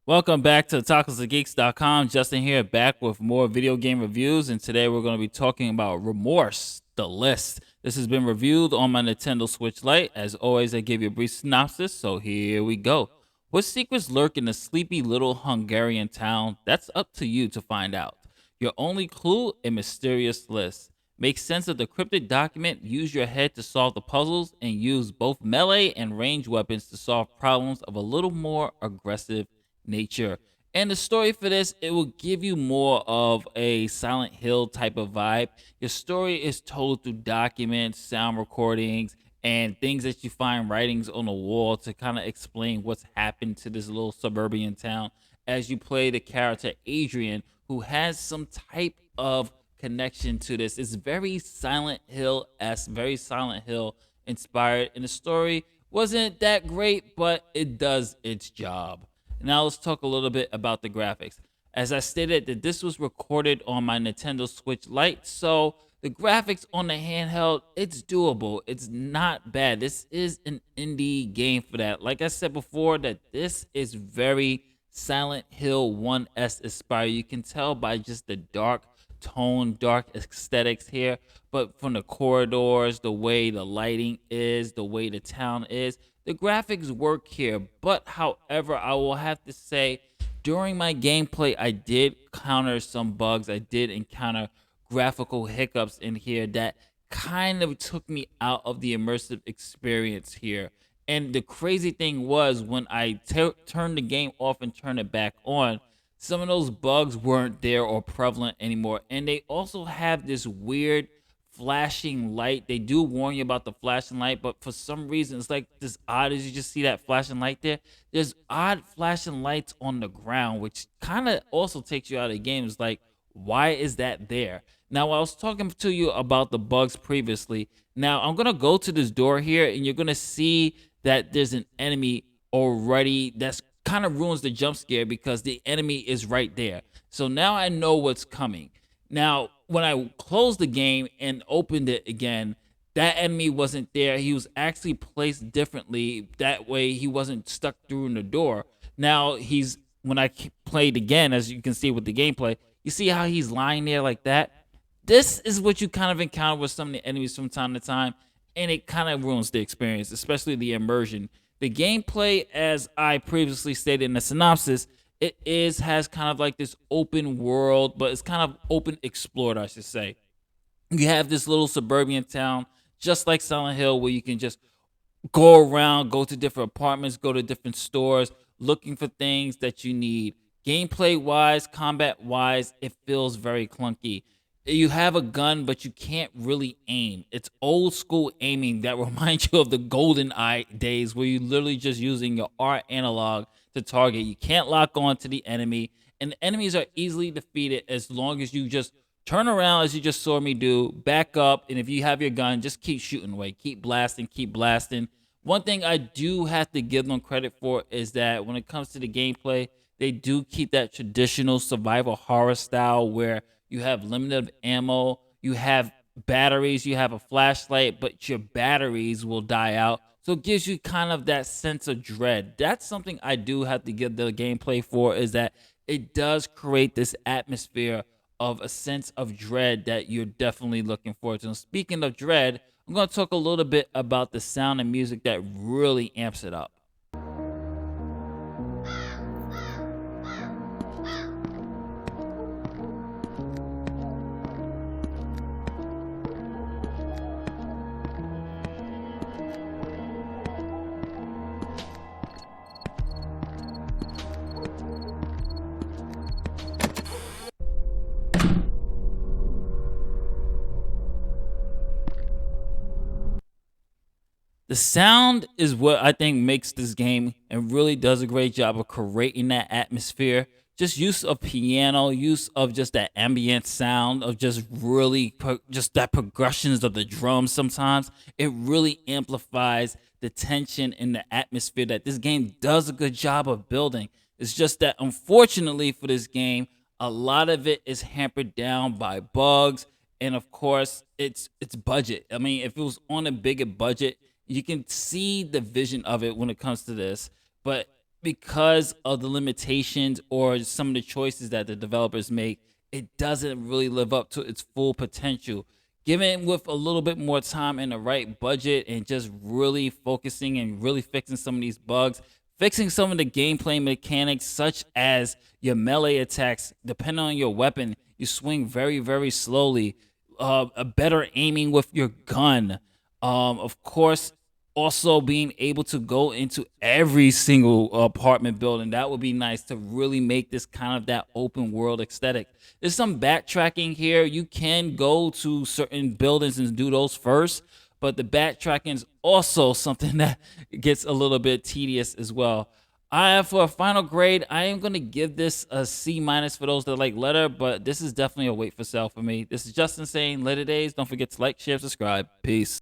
Welcome back to TacosandGeeks.com. Justin here, back with more video game reviews, and today we're going to be talking about Remorse, the list. This has been reviewed on my Nintendo Switch Lite. As always, I give you a brief synopsis, so here we go. What secrets lurk in a sleepy little Hungarian town? That's up to you to find out. Your only clue, a mysterious list. Make sense of the cryptic document, use your head to solve the puzzles, and use both melee and range weapons to solve problems of a little more aggressive nature. And the story for this, it will give you more of a Silent Hill type of vibe. Your story is told through documents, sound recordings, and things that you find writings on the wall to kind of explain what's happened to this little suburban town as you play the character Adrian, who has some type of connection to this. It's very Silent Hill esque, very Silent Hill inspired, and the story wasn't that great, but it does its job. Now let's talk a little bit about the graphics. As I stated, that this was recorded on my Nintendo Switch Lite, so the graphics on the handheld, it's doable. It's not bad. This is an indie game for that. Like I said before, that this is very Silent Hill 1S inspired. You can tell by just the dark tone, dark aesthetics here, but from the corridors, the way the lighting is, the way the town is, the graphics work here. But however, I will have to say, during my gameplay, I did counter some bugs. I did encounter graphical hiccups in here that kind of took me out of the immersive experience here. And the crazy thing was, when I turned the game off and turned it back on, some of those bugs weren't there or prevalent anymore. And they also have this weird flashing light. They do warn you about the flashing light, but for some reason, it's like this odd as you just see that flashing light there. There's odd flashing lights on the ground, which kind of also takes you out of the game. It's like, why is that there? Now, I was talking to you about the bugs previously. Now, I'm going to go to this door here, and you're going to see that there's an enemy already that's kind of ruins the jump scare because the enemy is right there. So now I know what's coming. Now, when I closed the game and opened it again, that enemy wasn't there. He was actually placed differently. That way, he wasn't stuck through in the door. Now, when I played again, as you can see with the gameplay, you see how he's lying there like that? This is what you kind of encounter with some of the enemies from time to time, and it kind of ruins the experience, especially the immersion. The gameplay, as I previously stated in the synopsis, it has kind of like this open world, but it's kind of open explored, I should say. You have this little suburban town, just like Silent Hill, where you can just go around, go to different apartments, go to different stores, looking for things that you need. Gameplay wise, combat wise, it feels very clunky. You have a gun, but you can't really aim. It's old school aiming that reminds you of the golden eye days where you're literally just using your R analog to target. You can't lock on to the enemy, and the enemies are easily defeated as long as you just turn around, as you just saw me do, back up, and if you have your gun, just keep shooting away, keep blasting, keep blasting. One thing I do have to give them credit for is that when it comes to the gameplay, they do keep that traditional survival horror style where you have limited ammo, you have batteries, you have a flashlight, but your batteries will die out. So it gives you kind of that sense of dread. That's something I do have to give the gameplay for, is that it does create this atmosphere of a sense of dread that you're definitely looking forward to. And speaking of dread, I'm going to talk a little bit about the sound and music that really amps it up. The sound is what I think makes this game and really does a great job of creating that atmosphere. Just use of piano, use of just that ambient sound of just really just that progressions of the drums sometimes. It really amplifies the tension and the atmosphere that this game does a good job of building. It's just that unfortunately for this game, a lot of it is hampered down by bugs, and of course it's budget. I mean, if it was on a bigger budget, you can see the vision of it when it comes to this. But because of the limitations or some of the choices that the developers make, it doesn't really live up to its full potential. Given with a little bit more time and the right budget and just really focusing and really fixing some of these bugs, fixing some of the gameplay mechanics, such as your melee attacks, depending on your weapon, you swing very, very slowly. A better aiming with your gun. Of course, also being able to go into every single apartment building. That would be nice to really make this kind of that open world aesthetic. There's some backtracking here. You can go to certain buildings and do those first, but the backtracking is also something that gets a little bit tedious as well. For a final grade, I am gonna give this a C minus for those that like letter, but this is definitely a wait for sale for me. This is Justin saying later days. Don't forget to like, share, subscribe. Peace.